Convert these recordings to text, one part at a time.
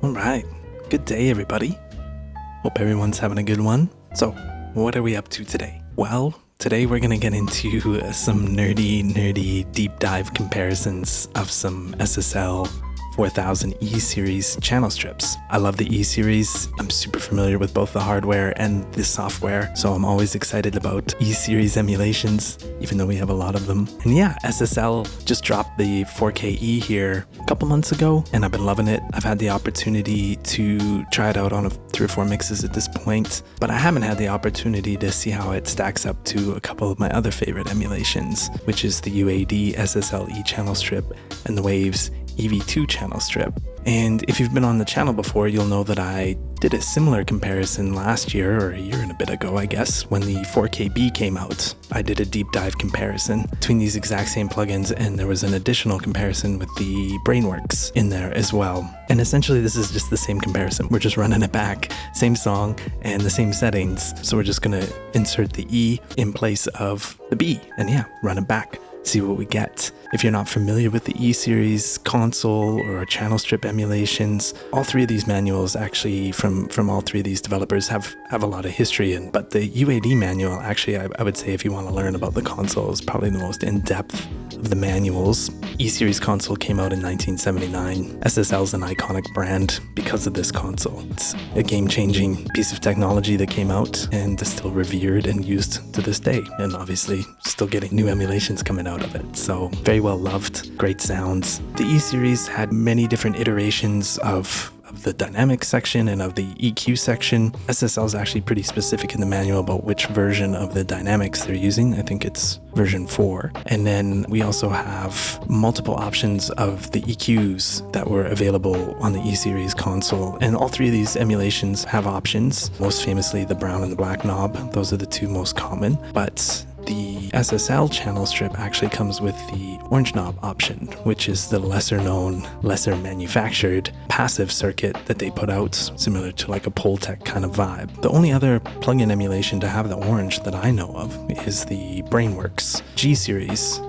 All right. Good day, everybody. Hope everyone's having a good one. So, what are we up to today? Well, today we're going to get into some nerdy deep dive comparisons of some SSL 4000 E-Series channel strips. I love the E-Series. I'm super familiar with both the hardware and the software, so I'm always excited about E-Series emulations, even though we have a lot of them. And yeah, SSL just dropped the 4K-E here a couple months ago, and I've been loving it. I've had the opportunity to try it out on 3 or 4 mixes at this point, but I haven't had the opportunity to see how it stacks up to a couple of my other favorite emulations, which is the UAD SSL E channel strip and the Waves EV2 channel strip. And if you've been on the channel before, you'll know that I did a similar comparison last year, or a year and a bit ago, I guess, when the 4KB came out. I did a deep dive comparison between these exact same plugins, and there was an additional comparison with the Brainworks in there as well. And essentially this is just the same comparison. We're just running it back, same song and the same settings. So we're just gonna insert the E in place of the B, and yeah, run it back. See what we get. If you're not familiar with the E-Series console or channel strip emulations, all 3 of these manuals actually from all 3 of these developers have a lot of history in, but the UAD manual actually, I would say, if you want to learn about the console, is probably the most in-depth of the manuals. E-Series console came out in 1979. SSL is an iconic brand because of this console. It's a game-changing piece of technology that came out and is still revered and used to this day, and obviously still getting new emulations coming out of it. So very well loved, great sounds. The E-Series had many different iterations of the dynamics section and of the EQ section. SSL is actually pretty specific in the manual about which version of the dynamics they're using. I think it's version 4. And then we also have multiple options of the EQs that were available on the E-Series console. And all 3 of these emulations have options, most famously the brown and the black knob. Those are the 2 most common. But the SSL channel strip actually comes with the orange knob option, which is the lesser known, lesser manufactured passive circuit that they put out, similar to like a Pultec kind of vibe. The only other plugin emulation to have the orange that I know of is the Brainworks G-Series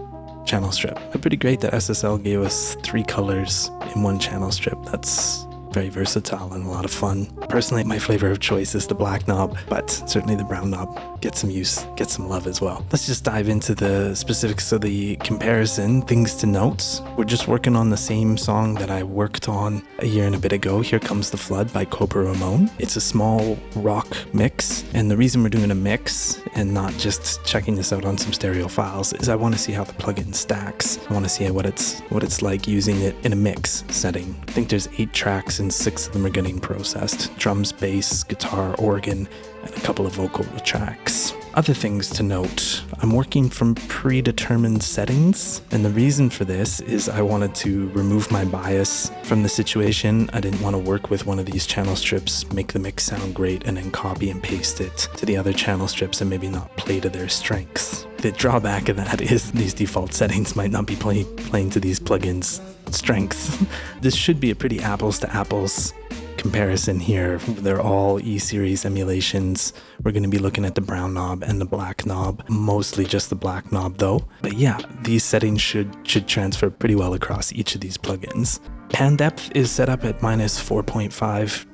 channel strip. It's pretty great that SSL gave us 3 colors in one channel strip. That's very versatile and a lot of fun. Personally, my flavor of choice is the black knob, but certainly the brown knob gets some use, gets some love as well. Let's just dive into the specifics of the comparison. Things to note: we're just working on the same song that I worked on a year and a bit ago, Here Comes the Flood by Cobra Ramon. It's a small rock mix, and the reason we're doing a mix and not just checking this out on some stereo files is I want to see how the plugin stacks. I want to see what it's like using it in a mix setting. I think there's 8 tracks and 6 of them are getting processed. Drums, bass, guitar, organ, and a couple of vocal tracks. Other things to note: I'm working from predetermined settings, and the reason for this is I wanted to remove my bias from the situation. I didn't want to work with one of these channel strips, make the mix sound great, and then copy and paste it to the other channel strips and maybe not play to their strengths. The drawback of that is these default settings might not be playing to these plugins' strengths. This should be a pretty apples to apples comparison here. They're all E-Series emulations. We're going to be looking at the brown knob and the black knob, mostly just the black knob though. But yeah, these settings should transfer pretty well across each of these plugins. Pan depth is set up at minus 4.5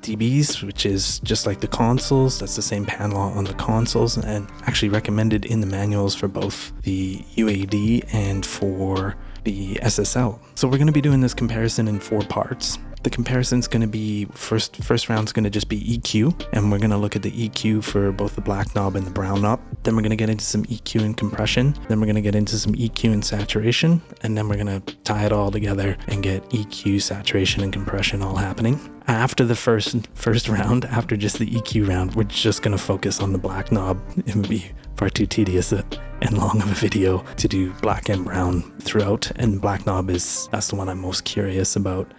dBs, which is just like the consoles. That's the same pan law on the consoles, and actually recommended in the manuals for both the UAD and for the SSL. So we're going to be doing this comparison in 4 parts. The comparison's going to be, first round's going to just be EQ, and we're going to look at the EQ for both the black knob and the brown knob. Then we're going to get into some EQ and compression. Then we're going to get into some EQ and saturation, and then we're going to tie it all together and get EQ, saturation, and compression all happening. After the first round, after just the EQ round, we're just going to focus on the black knob. It would be far too tedious and long of a video to do black and brown throughout, and black knob that's the one I'm most curious about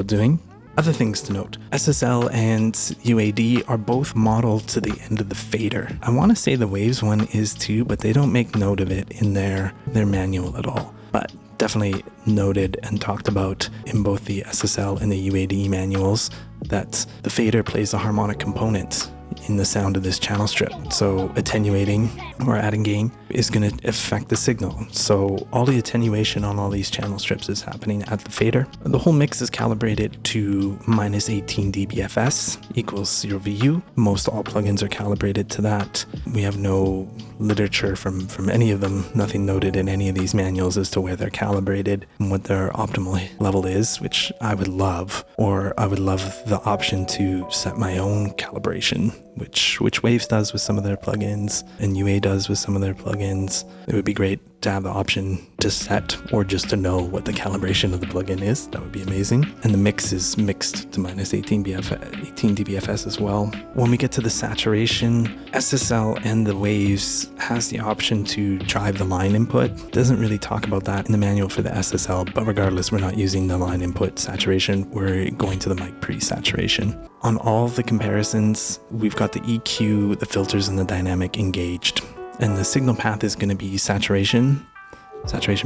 doing. Other things to note: SSL and UAD are both modeled to the end of the fader. I want to say the Waves one is too, but they don't make note of it in their manual at all. But definitely noted and talked about in both the SSL and the UAD manuals that the fader plays a harmonic component in the sound of this channel strip. So attenuating or adding gain is going to affect the signal. So all the attenuation on all these channel strips is happening at the fader. The whole mix is calibrated to minus 18 dBFS equals 0 VU. Most all plugins are calibrated to that. We have no literature from any of them, nothing noted in any of these manuals as to where they're calibrated and what their optimal level is, which I would love, or I would love the option to set my own calibration, which Waves does with some of their plugins and UAD does with some of their plugins. It would be great to have the option to set or just to know what the calibration of the plugin is. That would be amazing. And the mix is mixed to minus 18 dBFS as well. When we get to the saturation, SSL and the Waves has the option to drive the line input. Doesn't really talk about that in the manual for the SSL, but regardless, we're not using the line input saturation. We're going to the mic pre-saturation. On all the comparisons, we've got the EQ, the filters, and the dynamic engaged. And the signal path is going to be saturation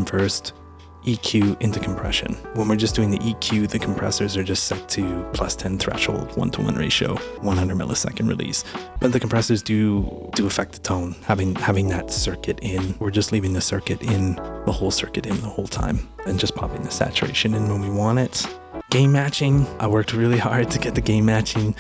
first, EQ into compression. When we're just doing the EQ, the compressors are just set to plus 10 threshold, 1-to-1 ratio, 100 millisecond release. But the compressors do affect the tone, having that circuit in. We're just leaving the circuit in, the whole circuit in the whole time, and just popping the saturation in when we want it. Gain matching, I worked really hard to get the gain matching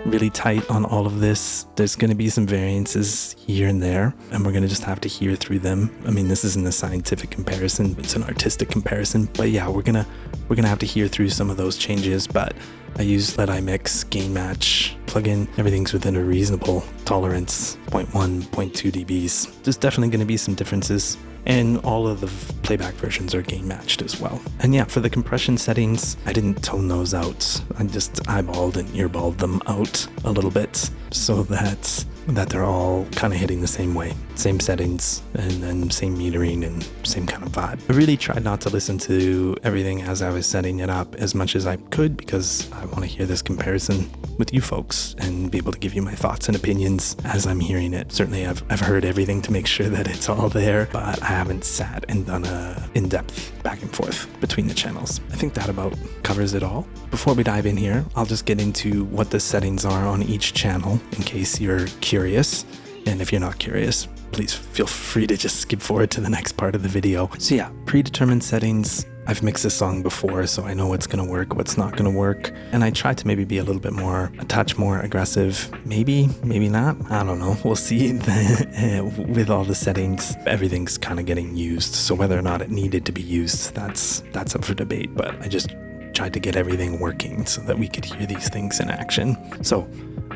really tight on all of this. There's going to be some variances here and there, and we're going to just have to hear through them. I mean, this isn't a scientific comparison, it's an artistic comparison, but yeah, we're gonna have to hear through some of those changes. But I use LED iMix gain match plugin. Everything's within a reasonable tolerance, 0.1, 0.2 dBs. There's definitely going to be some differences, and all of the playback versions are gain matched as well. And yeah, for the compression settings, I didn't tone those out. I just eyeballed and earballed them out a little bit so that they're all kind of hitting the same way. Same settings and then same metering and same kind of vibe. I really tried not to listen to everything as I was setting it up as much as I could, because I want to hear this comparison with you folks and be able to give you my thoughts and opinions as I'm hearing it. Certainly I've heard everything to make sure that it's all there, but I haven't sat and done a in-depth back and forth between the channels. I think that about covers it all. Before we dive in here, I'll just get into what the settings are on each channel in case you're curious. And if you're not curious, please feel free to just skip forward to the next part of the video. So yeah, predetermined settings. I've mixed this song before, so I know what's going to work, what's not going to work. And I tried to maybe be a little bit more, a touch more aggressive. Maybe not. I don't know. We'll see. With all the settings, everything's kind of getting used. So whether or not it needed to be used, that's up for debate. But I just tried to get everything working so that we could hear these things in action. So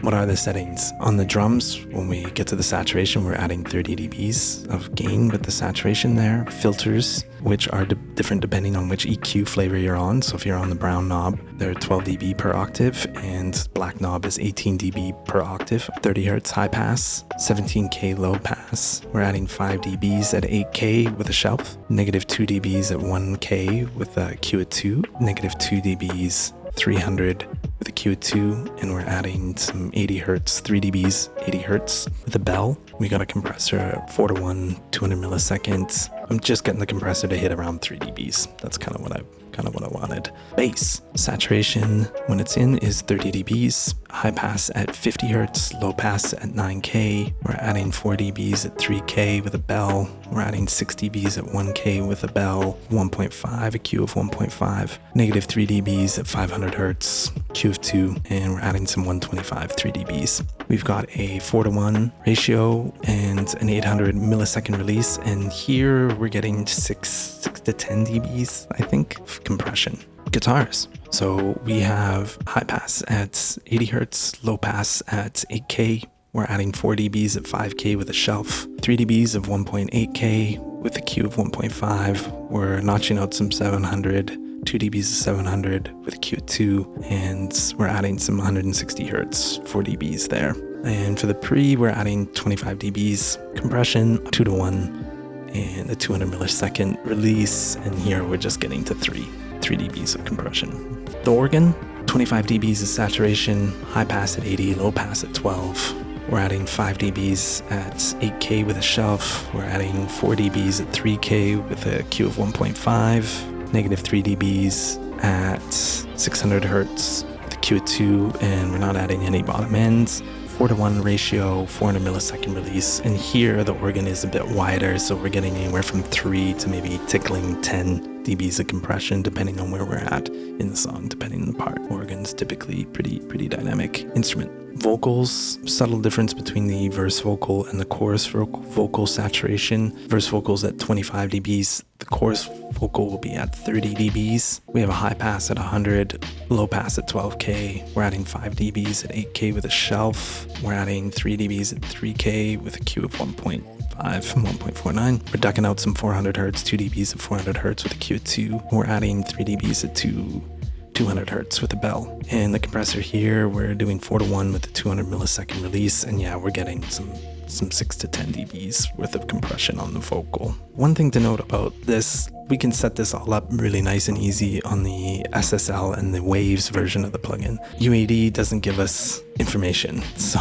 what are the settings? On the drums, when we get to the saturation, we're adding 30 dBs of gain with the saturation there. Filters, which are different depending on which EQ flavor you're on. So if you're on the brown knob, they're 12 dB per octave, and black knob is 18 dB per octave. 30 hertz high pass, 17K low pass. We're adding 5 dBs at 8K with a shelf, negative 2 dBs at 1K with a Q at 2, negative 2 dBs 300 with a Q at 2, and we're adding some 80 hertz, 3 dBs, 80 hertz with a bell. We got a compressor at 4-to-1, 200 milliseconds. I'm just getting the compressor to hit around 3 dBs. That's kind of what I wanted. Bass saturation when it's in is 30 dBs. High pass at 50 hertz, low pass at 9K. We're adding 4 dBs at 3K with a bell. We're adding 6 dBs at 1K with a bell. 1.5, a Q of 1.5. Negative 3 dBs at 500 hertz, Q of 2, and we're adding some 125 3 dBs. We've got a 4-to-1 ratio and an 800 millisecond release, and here we're getting 6 to 10 dBs, I think, of compression. Guitars. So we have high pass at 80 hertz, low pass at 8K. We're adding 4 dBs at 5K with a shelf, 3 dBs of 1.8K with a Q of 1.5. We're notching out some 700, 2 dBs of 700 with a Q of 2, and we're adding some 160 hertz, 4 dBs there. And for the pre, we're adding 25 dBs compression, 2-to-1, and a 200 millisecond release. And here we're just getting to 3 dBs of compression. The organ, 25 dBs of saturation, high pass at 80, low pass at 12. We're adding 5 dBs at 8K with a shelf. We're adding 4 dBs at 3K with a Q of 1.5, negative 3 dBs at 600 hertz with a Q of 2, and we're not adding any bottom ends. 4:1 ratio, 400 millisecond release. And here the organ is a bit wider, so we're getting anywhere from 3 to maybe tickling 10 dBs of compression, depending on where we're at in the song, depending on the part. Organ's typically pretty dynamic instrument. Vocals, subtle difference between the verse vocal and the chorus vocal saturation. Verse vocals at 25 dBs, the chorus vocal will be at 30 dBs. We have a high pass at 100, low pass at 12K. We're adding 5 dBs at 8K with a shelf. We're adding 3 dBs at 3K with a Q of 1.49. We're ducking out some 400 Hertz, 2 dBs at 400 Hertz with a Q of 2. We're adding 3 dBs at 200 Hertz with a bell. And the compressor here, we're doing 4:1 with a 200 millisecond release. And yeah, we're getting some 6 to 10 dBs worth of compression on the vocal. One thing to note about this, we can set this all up really nice and easy on the SSL and the Waves version of the plugin. UAD doesn't give us information, so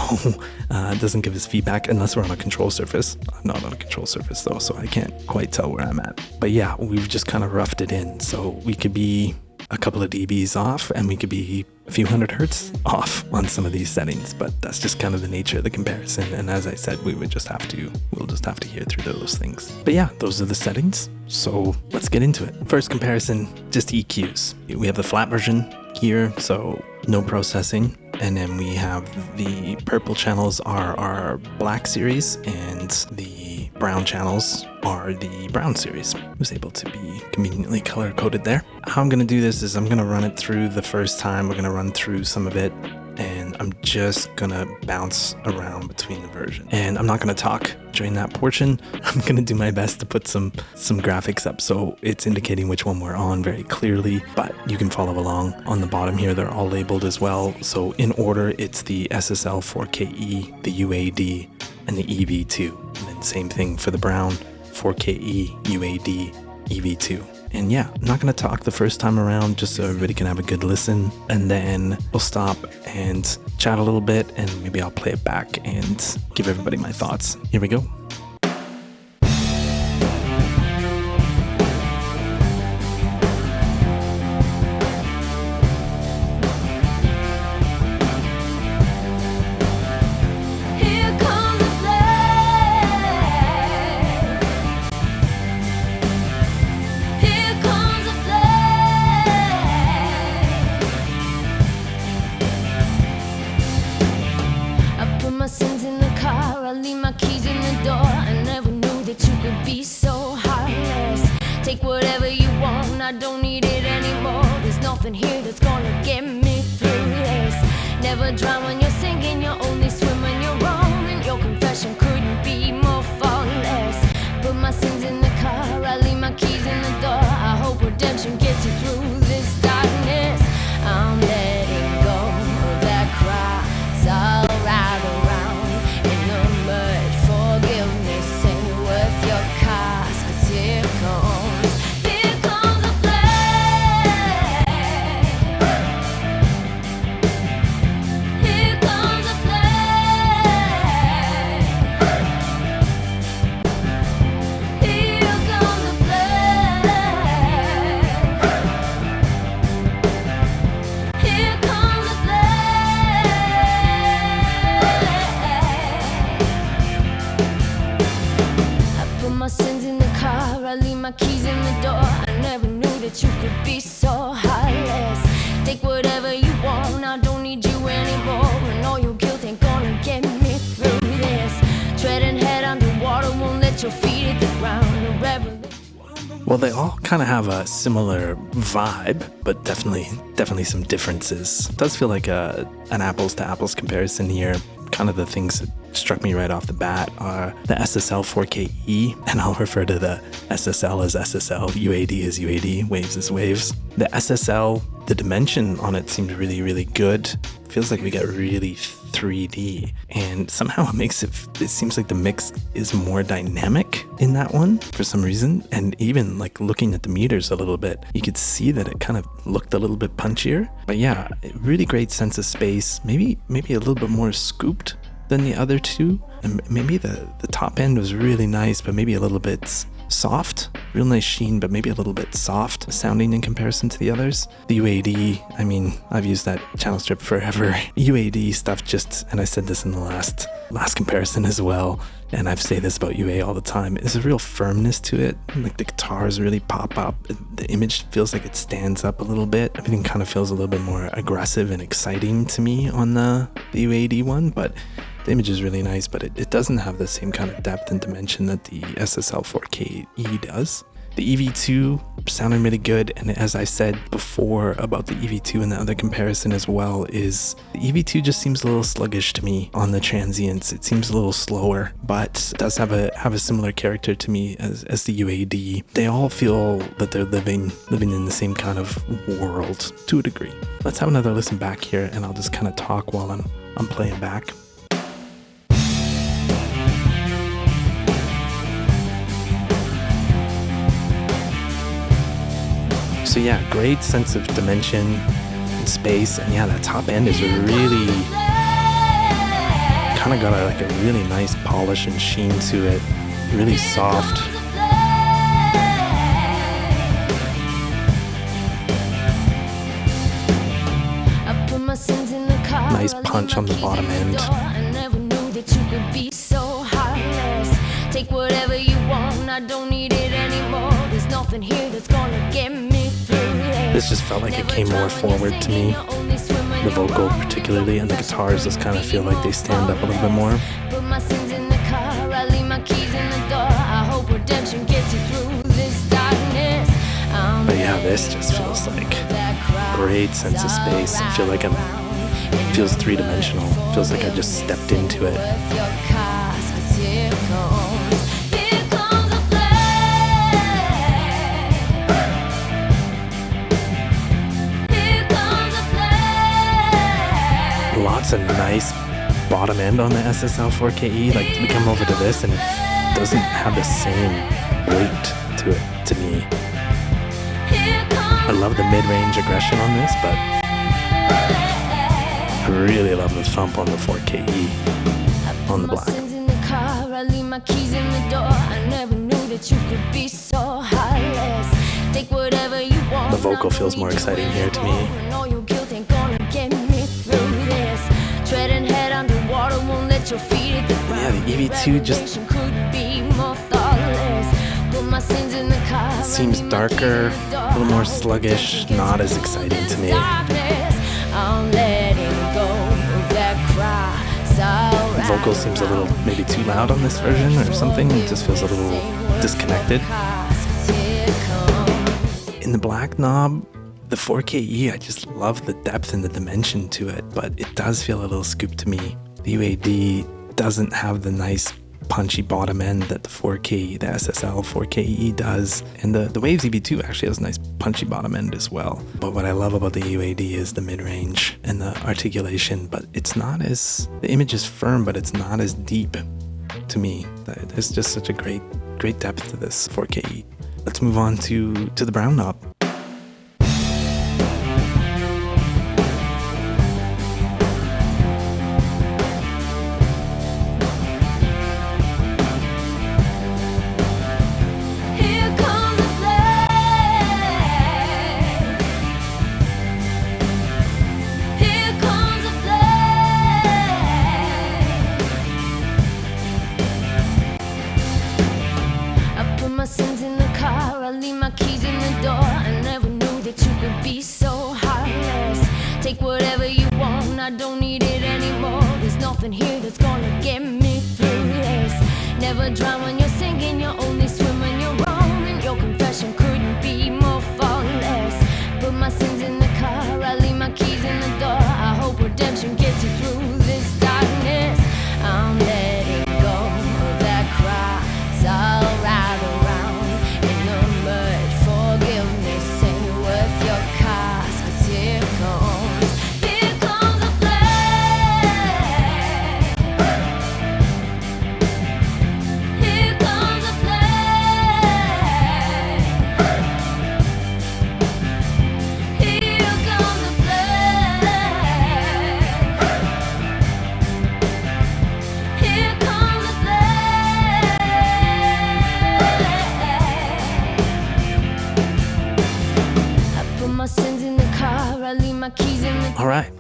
it doesn't give us feedback unless we're on a control surface. I'm not on a control surface though, so I can't quite tell where I'm at. But yeah, we've just kind of roughed it in, so we could be a couple of dBs off and we could be a few hundred Hertz off on some of these settings, but that's just kind of the nature of the comparison. And as I said, we'll just have to hear through those things. But yeah, those are the settings. So let's get into it. First comparison, just EQs. We have the flat version here, so no processing. And then we have the purple channels are our black series and the brown channels are the brown series. I was able to be conveniently color coded there. How I'm going to do this is I'm going to run it through the first time. We're going to run through some of it and I'm just going to bounce around between the version. And I'm not going to talk during that portion. I'm going to do my best to put some graphics up so it's indicating which one we're on very clearly, but you can follow along. On the bottom here, they're all labeled as well. So in order, it's the SSL 4KE, the UAD, and the EV2. And then same thing for the brown, 4KE, UAD, EV2. And yeah, I'm not going to talk the first time around just so everybody can have a good listen. And then we'll stop and chat a little bit and maybe I'll play it back and give everybody my thoughts. Here we go. I don't need it anymore. There's nothing here that's gonna get me through this. Never drown when you're sinking, you only swim when you're wrong. And your confession couldn't be more faultless. Put my sins in the car, I leave my keys in the door. I hope redemption gets you through this darkness. I'm letting go of that cry. I'll ride around in the mud. Forgiveness ain't worth your cost, 'cause here comes a flame. Here comes a flame. Here comes a flame. Here comes a flame. I put my sins in the car, I leave my keys in the door. I never knew that you could be so heartless. Take whatever you want, I don't need you anymore. And all your guilt ain't gonna get me through this. Treading head underwater, won't let your feet hit the ground. The revelation. Well, they all kind of have a similar vibe, but definitely some differences. It does feel like an apples to apples comparison here. Kind of the things that struck me right off the bat are the SSL 4KE, and I'll refer to the SSL as SSL, UAD as UAD, Waves as Waves. The SSL, the dimension on it seemed really good. Feels like we got really 3D, and somehow it seems like the mix is more dynamic in that one for some reason. And even like looking at the meters a little bit, you could see that it kind of looked a little bit punchier. But yeah, really great sense of space, maybe a little bit more scooped than the other two. And maybe the top end was really nice, but maybe a little bit soft real nice sheen, but maybe a little bit soft sounding in comparison to the others. The UAD, I mean, I've used that channel strip forever. UAD stuff just, and I said this in the last comparison as well, and I've said this about UA all the time, is a real firmness to it. Like the guitars really pop up. The image feels like it stands up a little bit. Everything kind of feels a little bit more aggressive and exciting to me on the UAD one, but the image is really nice, but it doesn't have the same kind of depth and dimension that the SSL 4KE does. The EV2 sounded really good, and as I said before about the EV2 and the other comparison as well, is the EV2 just seems a little sluggish to me on the transients. It seems a little slower, but it does have a similar character to me as the UAD. They all feel that they're living in the same kind of world to a degree. Let's have another listen back here, and I'll just kind of talk while I'm playing back. So yeah, great sense of dimension and space, and yeah, that top end is really kind of got a really nice polish and sheen to it, really soft. Nice punch on the bottom end. I never knew that you could be so heartless. Take whatever you want, I don't need it anymore. There's nothing here that's gonna get me. This just felt like it came more forward to me. The vocal particularly, and the guitars just kind of feel like they stand up a little bit more. Put my sins in the car, I leave my keys in the door. I hope redemption gets you through this darkness. But yeah, this just feels like great sense of space. I feel like it feels three-dimensional. Feels like I just stepped into it. Lots of nice bottom end on the SSL 4KE. Like, we come over to this and it doesn't have the same weight to it to me. I love the mid-range aggression on this, but I really love the thump on the 4KE on the black. The vocal feels more exciting here to me. Yeah, the EV2 just seems darker, a little more sluggish, not as exciting to me. The vocal seems a little maybe too loud on this version or something. It just feels a little disconnected. In the black knob, the 4KE, I just love the depth and the dimension to it, but it does feel a little scooped to me. The UAD doesn't have the nice punchy bottom end that the 4K, the SSL 4KE does, and the Waves EV2 actually has a nice punchy bottom end as well. But what I love about the UAD is the mid-range and the articulation, but it's not as, the image is firm, but it's not as deep to me. There's just such a great depth to this 4KE. Let's move on to the brown knob. Take whatever you want, I don't need it anymore. There's nothing here that's gonna get me through this. Never drown when you're sinking, you only swim when you're wrong. And your confession couldn't be more faultless. Put my sins in the car, I leave my keys in the door. I hope redemption gets you through this darkness. I'm letting go of that cry. It's all right around in the mud. Forgiveness ain't worth your cost, 'cause here comes. Here All right,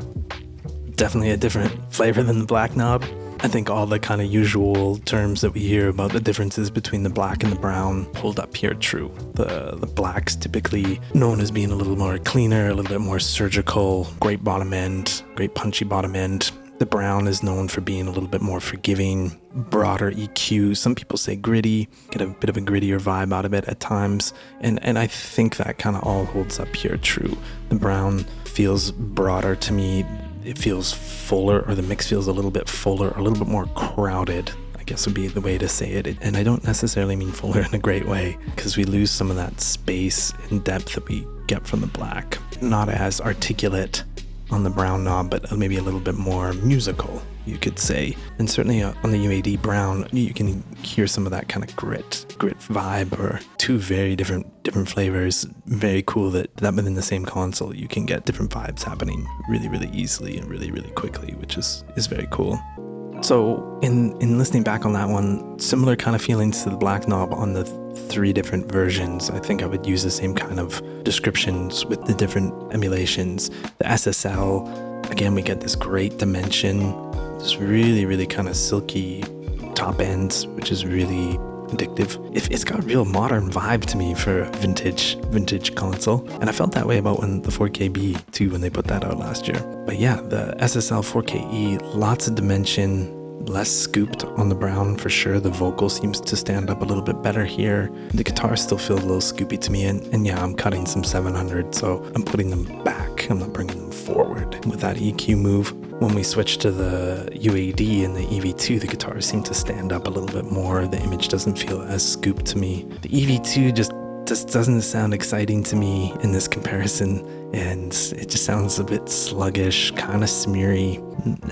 definitely a different flavor than the black knob. I think all the kind of usual terms that we hear about the differences between the black and the brown hold up here true. The black's typically known as being a little more cleaner, a little bit more surgical, great bottom end, great punchy bottom end. The brown is known for being a little bit more forgiving, broader EQ. Some people say gritty, get a bit of a grittier vibe out of it at times. And I think that kind of all holds up here true. The brown feels broader to me. It feels fuller, or the mix feels a little bit fuller, a little bit more crowded, I guess would be the way to say it. And I don't necessarily mean fuller in a great way, because we lose some of that space and depth that we get from the black. Not as articulate on the brown knob, but maybe a little bit more musical, you could say. And certainly on the UAD brown, you can hear some of that kind of grit vibe, or two very different flavors. Very cool that within the same console you can get different vibes happening really, really easily and really, really quickly, which is very cool. So in listening back on that one, similar kind of feelings to the black knob on the 3 different versions. I think I would use the same kind of descriptions with the different emulations. The SSL, again, we get this great dimension, this really, really kind of silky top ends, which is really addictive. It's got a real modern vibe to me for a vintage console, and I felt that way about when the 4KB too, when they put that out last year. But yeah, the SSL 4KE, lots of dimension, less scooped on the brown for sure. The vocal seems to stand up a little bit better here. The guitar still feels a little scoopy to me, and yeah, I'm cutting some 700, so I'm putting them back. I'm not bringing them forward with that EQ move. When we switch to the UAD and the EV2, the guitars seem to stand up a little bit more. The image doesn't feel as scooped to me. The EV2 just doesn't sound exciting to me in this comparison, and it just sounds a bit sluggish, kind of smeary.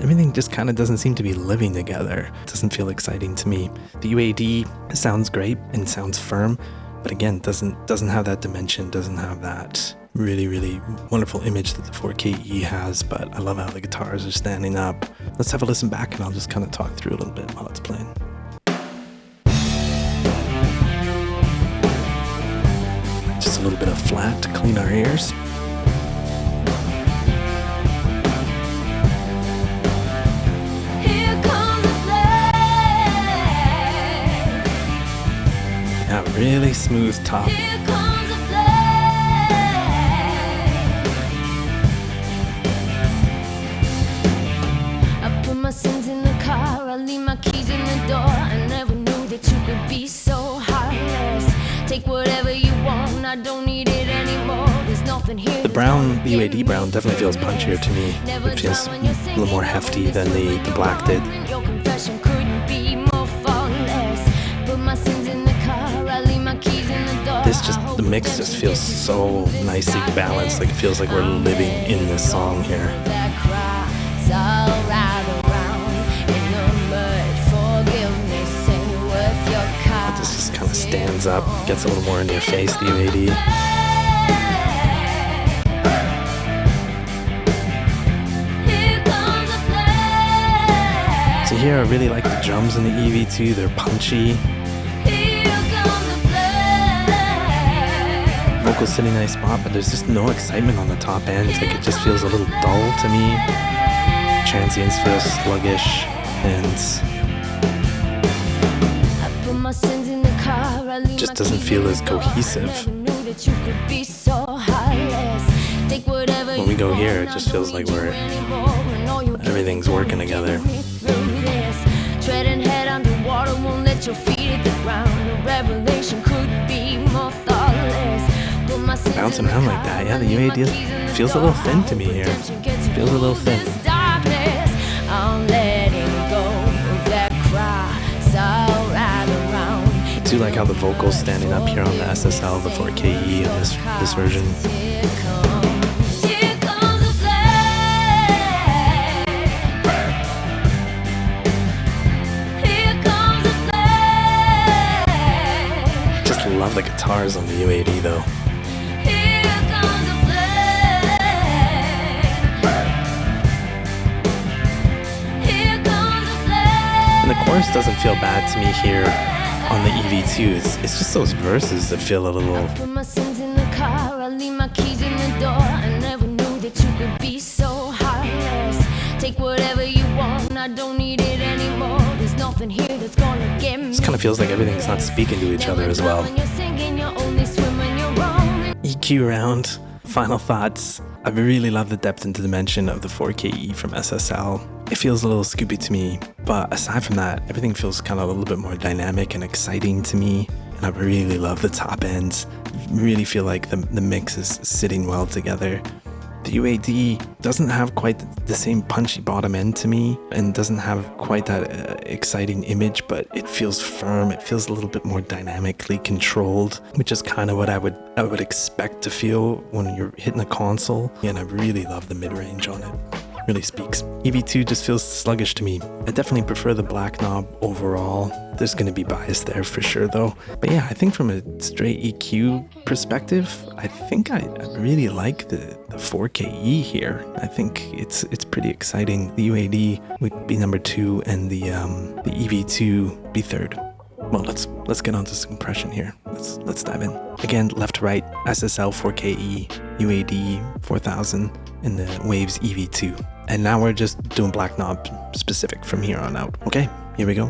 Everything just kind of doesn't seem to be living together. It doesn't feel exciting to me. The UAD sounds great and sounds firm, but again, doesn't have that dimension, doesn't have that really, really wonderful image that the 4KE has. But I love how the guitars are standing up. Let's have a listen back, and I'll just kind of talk through a little bit while it's playing. Just a little bit of flat to clean our ears. Yeah, really smooth top. My sins in the car, I leave my keys in the door. I never knew that you could be so heartless. Take whatever you want, I don't need it anymore. There's nothing here. The brown, the UAD brown, definitely feels punchier to me. It feels a little more hefty than the black did. Your confession couldn't be more faultless. Put my sins in the car, I leave my keys in the door. The mix just feels so nicely balanced. Like it feels like we're living in this song here. That cries all right around in the mud. Forgive me, sing with your car. This just kind of stands up, gets a little more in your face, the UAD. So here I really like the drums in the EV2. They're punchy. Vocals sitting in a nice spot, but there's just no excitement on the top end. Like it just feels a little dull to me. Transients feel sluggish, and just doesn't feel as cohesive. When we go here, it just feels like everything's working together. Treading head underwater, won't let your feet hit the ground. A revelation couldn't be more thoughtless. Bouncing around like that, yeah, the UAD feels a little thin to me here. Feels a little thin. I do like how the vocals standing up here on the SSL, the 4KE in this version. Just love the guitars on the UAD though. And the chorus doesn't feel bad to me here on the EV2. It's just those verses that feel a little... I put my sins in the car, I leave my keys in the door. I never knew that you could be so Take whatever you want, I don't need it anymore. There's nothing here that's gonna get me. This kind of feels like everything's not speaking to each other as well. When you're singing, you only swim when you're wrong. EQ round, final thoughts. I really love the depth and dimension of the 4KE from SSL. It feels a little scoopy to me, but aside from that, everything feels kind of a little bit more dynamic and exciting to me. And I really love the top ends. Really feel like the mix is sitting well together. The UAD doesn't have quite the same punchy bottom end to me and doesn't have quite that exciting image, but it feels firm. It feels a little bit more dynamically controlled, which is kind of what I would expect to feel when you're hitting a console. And I really love the mid-range on it. Really speaks. EV2 just feels sluggish to me. I definitely prefer the black knob overall. There's going to be bias there for sure though. But yeah, I think from a straight EQ perspective, I think I really like the 4KE here. I think it's pretty exciting. The UAD would be number 2 and the EV2 be 3rd. Well, let's get on to some compression here. Let's dive in. Again, left to right, SSL 4KE, UAD 4000, and the Waves EV2. And now we're just doing black knob specific from here on out. Okay, here we go.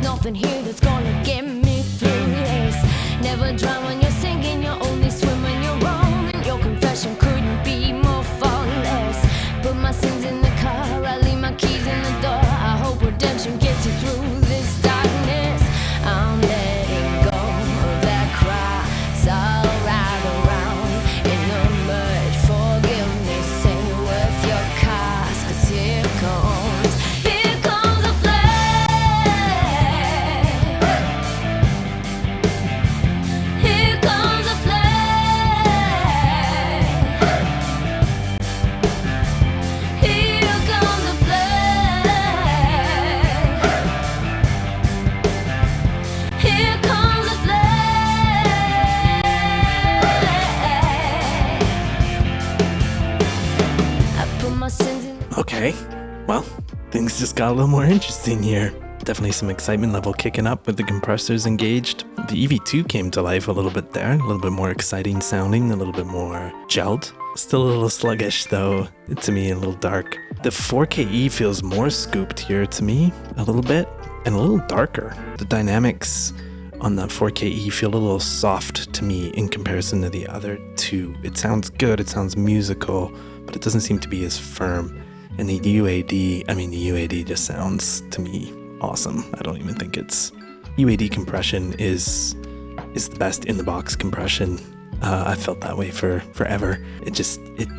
Nothing here that's gonna get me through this. Never drown when you're singing, you only swim when you're wrong. And your confession couldn't be more faultless. Put my sins in the car, I leave my keys in the door. I hope redemption gets you through this darkness. I'm letting go of that cry. It's all right around in the mud. Forgive me, sing with your cars, 'cause here comes a flame. Here comes a flame. Here comes a flame. Here comes a flame. I put my sins in. Okay, well, things just got a little more interesting here. Definitely some excitement level kicking up with the compressors engaged. The EV2 came to life a little bit there, a little bit more exciting sounding, a little bit more gelled. Still a little sluggish though, to me, a little dark. The 4KE feels more scooped here to me, a little bit, and a little darker. The dynamics on the 4KE feel a little soft to me in comparison to the other two. It sounds good, it sounds musical, but it doesn't seem to be as firm. And the UAD just sounds to me awesome. I don't even think UAD compression is the best in the box compression. I felt that way for forever. It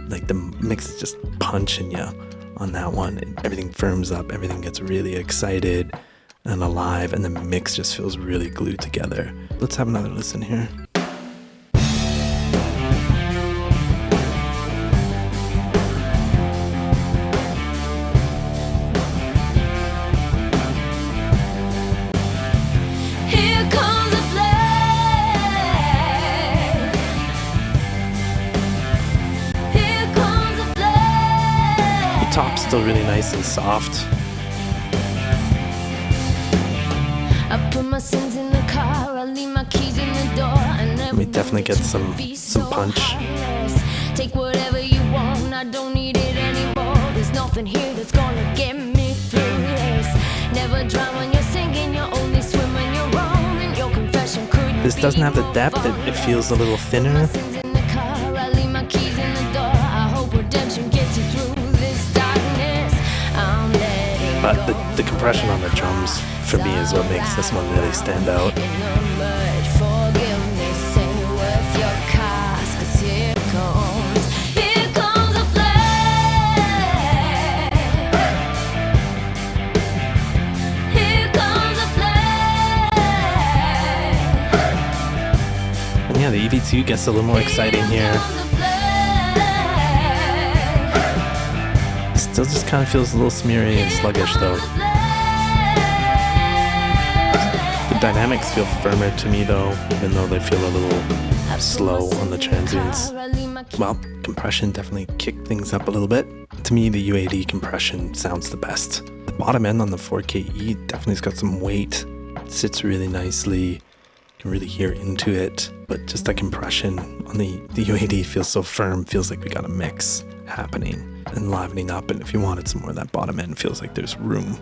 like the mix is just punching you on that one. Everything firms up, everything gets really excited and alive, and the mix just feels really glued together. Let's have another listen here. Here comes a flame. Here comes a flame. The top's still really nice and soft. I put my sins in the car, I leave my keys in the door. We definitely get some punch. Take whatever you want, I don't need it anymore. There's nothing here that's gonna get me through this. Never drown when you're singing, you only swim when you're wrong. And your confession couldn't. This doesn't have the depth, it feels a little thinner. But the compression on the drums, for me, is what makes this one really stand out. And Yeah, the EV2 gets a little more exciting here. Still just kind of feels a little smeary and sluggish though. The dynamics feel firmer to me though, even though they feel a little slow on the transients. Well, compression definitely kicked things up a little bit. To me, the UAD compression sounds the best. The bottom end on the 4KE definitely's got some weight. It sits really nicely. You can really hear into it. But just the compression on the UAD feels so firm. Feels like we got a mix happening and livening up. And if you wanted some more of that bottom end, feels like there's room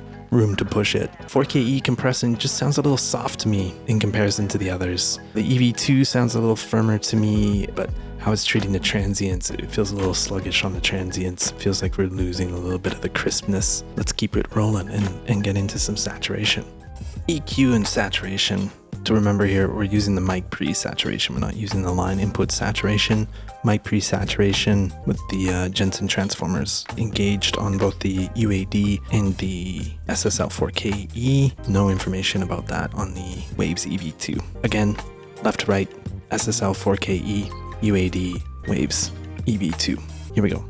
to push it. 4KE compressing just sounds a little soft to me in comparison to the others. The EV2 sounds a little firmer to me, but how it's treating the transients, it feels a little sluggish on the transients. Feels like we're losing a little bit of the crispness. Let's keep it rolling and get into some saturation. EQ and saturation. To remember here, we're using the mic pre-saturation. We're not using the line input saturation. Mic pre-saturation with the Jensen transformers engaged on both the UAD and the SSL 4KE. No information about that on the Waves EV2. Again, left to right, SSL 4KE, UAD, Waves EV2. Here we go.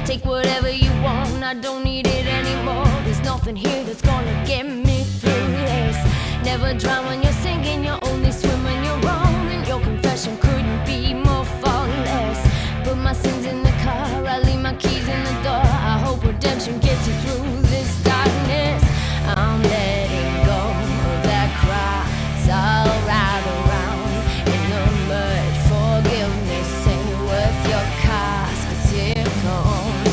Take whatever you want, I don't need it anymore. There's nothing here that's gonna get me through this. Never drown when you're sinking, you only swim when you're wrong. And your confession couldn't be more faultless. Put my sins in the car, I leave my keys in the door. I hope redemption gets you through this darkness. I'm letting go of that cross I'll ride around in the mud. Forgiveness ain't worth your cost, 'cause here comes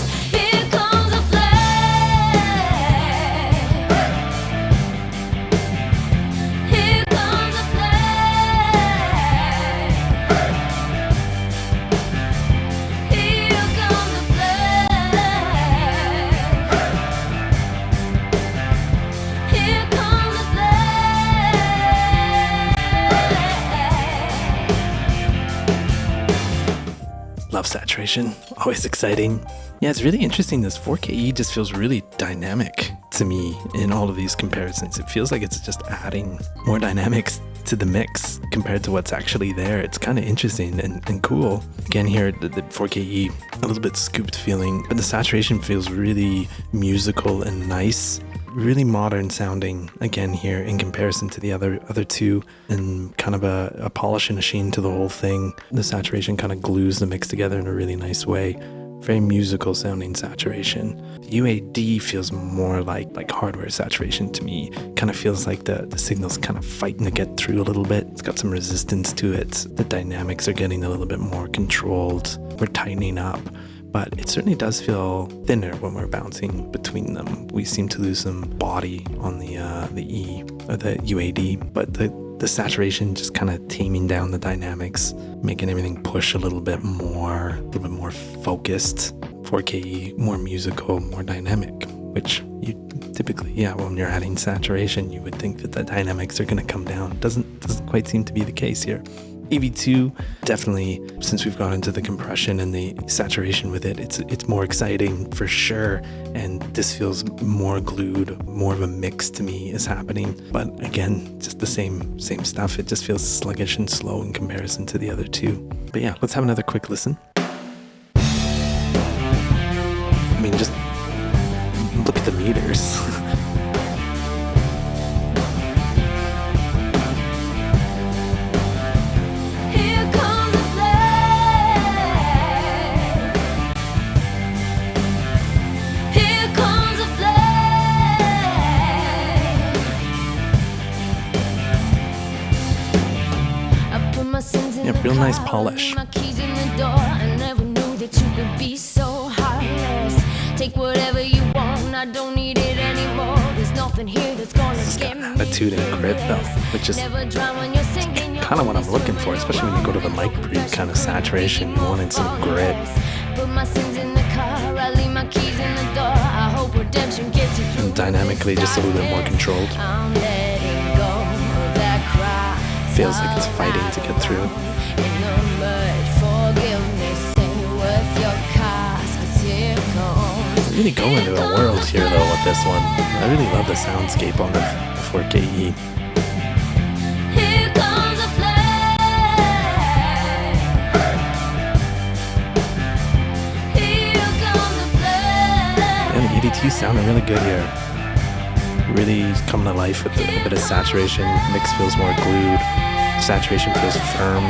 Love saturation, always exciting. Yeah, it's really interesting. This 4KE just feels really dynamic to me in all of these comparisons. It feels like it's just adding more dynamics to the mix compared to what's actually there. It's kind of interesting and cool. Again here, the 4KE, a little bit scooped feeling, but the saturation feels really musical and nice. Really modern sounding again here in comparison to the other two, and kind of a polish and a sheen to the whole thing. The saturation kind of glues the mix together in a really nice way. Very musical sounding saturation. The UAD feels more like hardware saturation to me. Kind of feels like the signal's kind of fighting to get through a little bit. It's got some resistance to it. The dynamics are getting a little bit more controlled. We're tightening up. But it certainly does feel thinner when we're bouncing between them. We seem to lose some body on the E or the UAD, but the saturation just kind of taming down the dynamics, making everything push a little bit more focused. 4KE, more musical, more dynamic, which you typically, when you're adding saturation, you would think that the dynamics are going to come down. Doesn't quite seem to be the case here. EV2, definitely, since we've gone into the compression and the saturation with it, it's more exciting for sure, and this feels more glued, more of a mix to me is happening. But again, just the same stuff. It just feels sluggish and slow in comparison to the other two. But yeah, let's have another quick listen. I mean, just look at the meters. Yeah, real nice polish. Take whatever you want, I don't need it anymore. There's nothing here that's gonna It's got get me amplitude and grit though, which is kind of what I'm looking for, especially when you go to the mic pre kind of saturation. You wanted some grit. And dynamically just a little bit more controlled. Feels like it's fighting to get through. Really go into a world here though with this one. I really love the soundscape on the 4KE. And the EV2 sounding really good here. Really coming to life with a bit of saturation. Mix feels more glued. Saturation feels firm.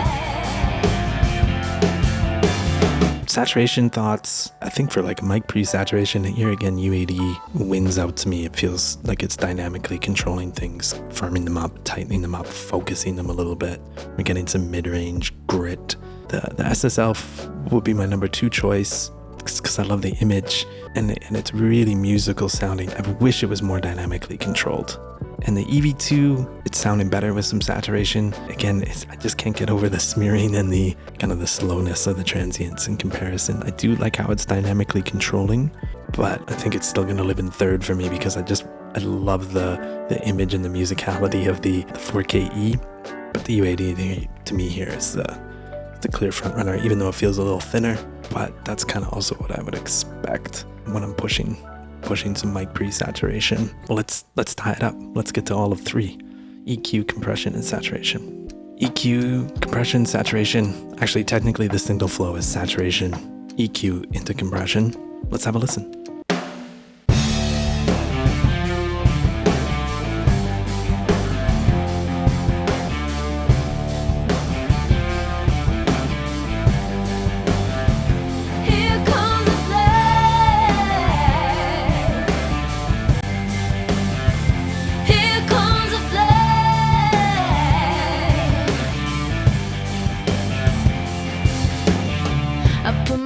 Saturation thoughts, I think for like mic pre-saturation, here again UAD wins out to me. It feels like it's dynamically controlling things, firming them up, tightening them up, focusing them a little bit. We're getting some mid-range grit. The SSL would be my number 2 choice because I love the image and it's really musical sounding. I wish it was more dynamically controlled. And the EV2, it's sounding better with some saturation. Again, I just can't get over the smearing and the kind of the slowness of the transients in comparison. I do like how it's dynamically controlling, but I think it's still going to live in third for me because I love the image and the musicality of the 4KE. But the UAD to me here is the clear front runner, even though it feels a little thinner. But that's kind of also what I would expect when I'm pushing some mic pre-saturation. Well, let's tie it up. Let's get to all of 3. EQ, compression, and saturation. EQ, compression, saturation. Actually, technically the signal flow is saturation, EQ into compression. Let's have a listen.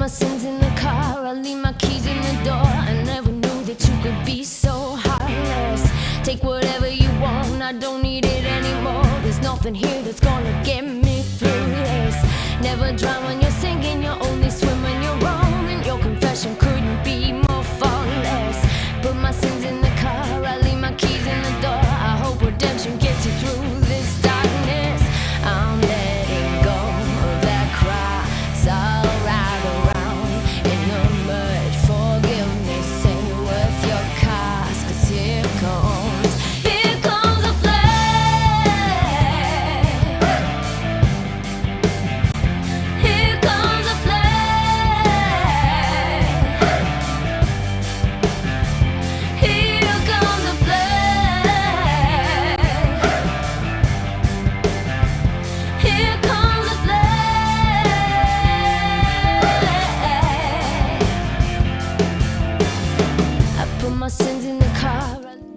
Sins in the car, I leave my keys in the door. I never knew that you could be so heartless. Take whatever you want, I don't need it anymore. There's nothing here that's gonna get me through this. Never drown when you're sinking, you only swim when you're wrong. And your confession couldn't be more faultless. Put my sins in the car, I leave my keys in the door. I hope redemption gets you through this darkness. I'm letting go of that cry. So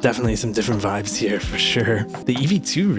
Definitely some different vibes here for sure. The EV2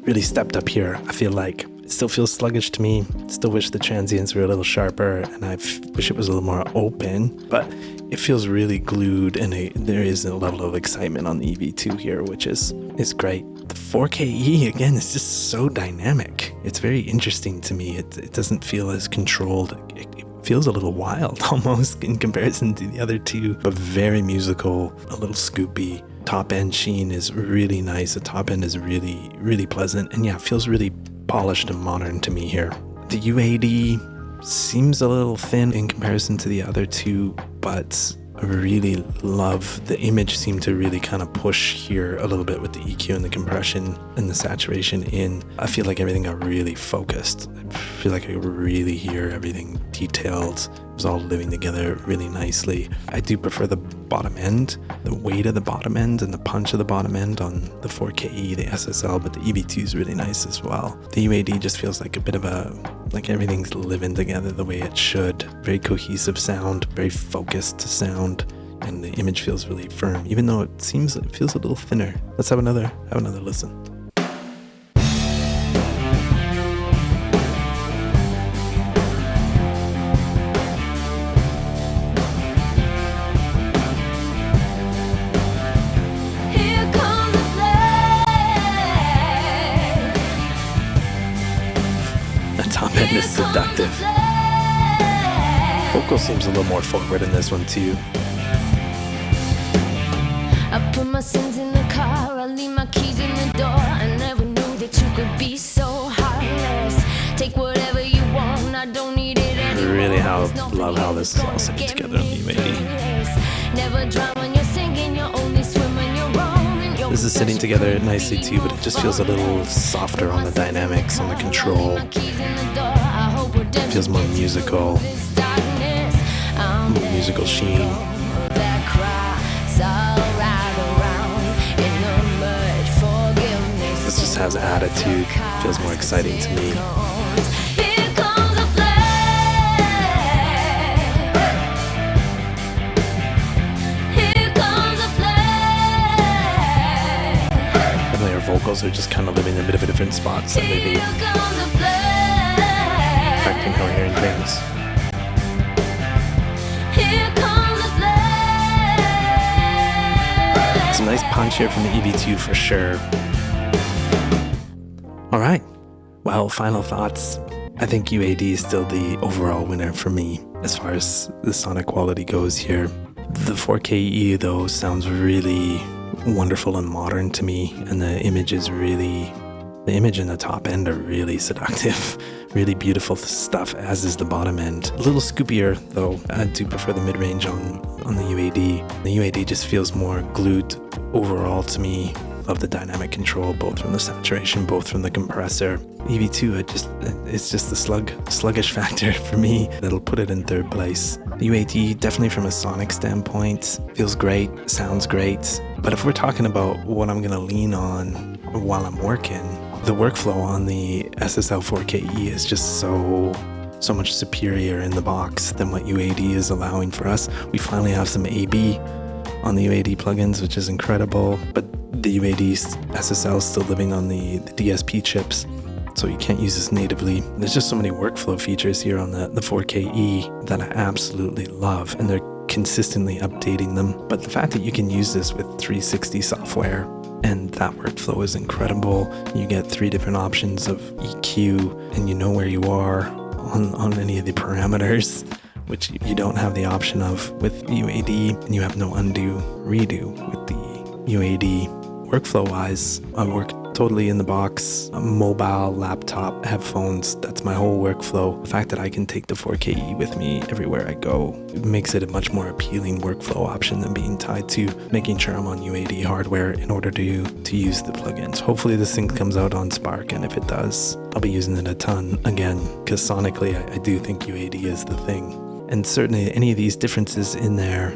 really stepped up here. I feel like it still feels sluggish to me. Still wish the transients were a little sharper, and I wish it was a little more open, but it feels really glued, and there is a level of excitement on the EV2 here, which is great. The 4KE, again, is just so dynamic. It's very interesting to me. It doesn't feel as controlled. It feels a little wild almost in comparison to the other two, but very musical, a little scoopy. Top end sheen is really nice. The top end is really, really pleasant. And yeah, it feels really polished and modern to me here. The UAD seems a little thin in comparison to the other two, but I really love the image. Seemed to really kind of push here a little bit with the EQ and the compression and the saturation in. I feel like everything got really focused. I feel like I could really hear everything detailed. It was all living together really nicely. I do prefer the bottom end, the weight of the bottom end and the punch of the bottom end on the 4KE, the SSL, but the EV2 is really nice as well. The UAD just feels like a bit of like everything's living together the way it should. Very cohesive sound, very focused sound, and the image feels really firm, even though it feels a little thinner. Let's have another listen. top end is seductive. Vocal seems a little more forward in this one too. I put my sins in the car, I leave my keys in the door. I never knew that you could be so heartless. Take whatever you want, I don't need it anymore. I really love how this is all sitting together on the UAD. Never drown when you're singing, you're only swimming, you're wrong. This is sitting together nicely too, but it just feels a little softer on the dynamics, on the control. It feels more musical. More musical sheen. This just has attitude, feels more exciting to me. Definitely our vocals are just kind of living in a bit of a different spot, so maybe affecting how we're hearing things. It's a nice punch here from the EV2 for sure. Alright, well, final thoughts. I think UAD is still the overall winner for me as far as the sonic quality goes here. The 4K though sounds really wonderful and modern to me, and the image in the top end are really seductive. Really beautiful stuff, as is the bottom end. A little scoopier though. I do prefer the mid-range on the UAD. The UAD just feels more glued overall to me. Love the dynamic control, both from the saturation, both from the compressor. EV2, it's just the sluggish factor for me that'll put it in third place. The UAD, definitely from a sonic standpoint, feels great, sounds great. But if we're talking about what I'm gonna lean on while I'm working, the workflow on the SSL 4KE is just so much superior in the box than what UAD is allowing for us. We finally have some AB on the UAD plugins, which is incredible, but the UAD SSL is still living on the DSP chips, so you can't use this natively. There's just so many workflow features here on the 4KE that I absolutely love, and they're consistently updating them. But the fact that you can use this with 360 software, and that workflow is incredible. You get 3 different options of EQ, and you know where you are on any of the parameters, which you don't have the option of with UAD, and you have no undo, redo with the UAD. Workflow-wise, I work totally in the box, a mobile, laptop, headphones, that's my whole workflow. The fact that I can take the 4KE with me everywhere I go, it makes it a much more appealing workflow option than being tied to making sure I'm on UAD hardware in order to use the plugins. Hopefully this thing comes out on Spark, and if it does, I'll be using it a ton again, because sonically I do think UAD is the thing. And certainly any of these differences in there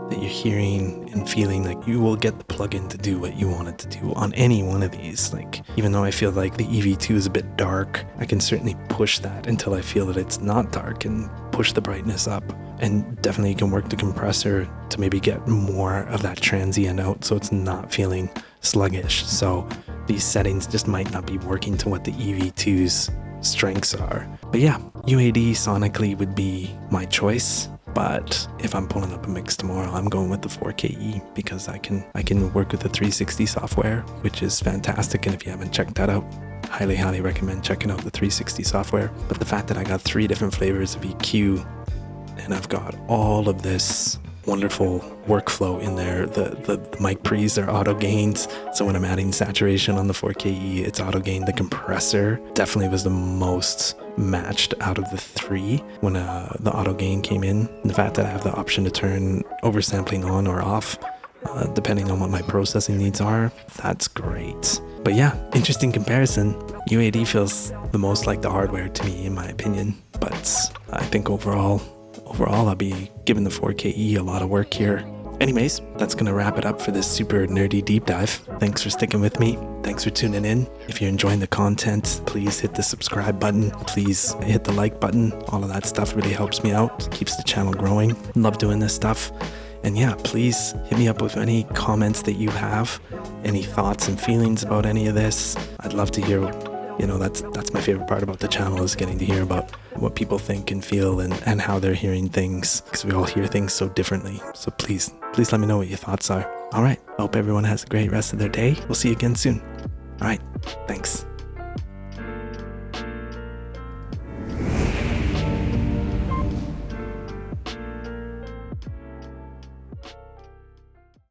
that you're hearing and feeling, like, you will get the plugin to do what you want it to do on any one of these. Like, even though I feel like the EV2 is a bit dark, I can certainly push that until I feel that it's not dark and push the brightness up. And definitely you can work the compressor to maybe get more of that transient out so it's not feeling sluggish. So these settings just might not be working to what the EV2's strengths are. But yeah, UAD sonically would be my choice. But if I'm pulling up a mix tomorrow, I'm going with the 4KE because I can work with the 360 software, which is fantastic. And if you haven't checked that out, highly recommend checking out the 360 software. But the fact that I got 3 different flavors of EQ, and I've got all of this wonderful workflow in there. The mic pre's are auto gains, so when I'm adding saturation on the 4KE, it's auto gain. The compressor definitely was the most matched out of the 3 when the auto gain came in. And the fact that I have the option to turn oversampling on or off depending on what my processing needs are, that's great. But yeah, interesting comparison. UAD feels the most like the hardware to me, in my opinion, but I think overall I'll be giving the 4KE a lot of work here. Anyways, that's going to wrap it up for this super nerdy deep dive. Thanks for sticking with me. Thanks for tuning in. If you're enjoying the content, please hit the subscribe button. Please hit the like button. All of that stuff really helps me out, keeps the channel growing. Love doing this stuff. And yeah, please hit me up with any comments that you have, any thoughts and feelings about any of this. I'd love to hear. You know, that's my favorite part about the channel, is getting to hear about what people think and feel and how they're hearing things, because we all hear things so differently. So please let me know what your thoughts are. All right. I hope everyone has a great rest of their day. We'll see you again soon. All right. Thanks.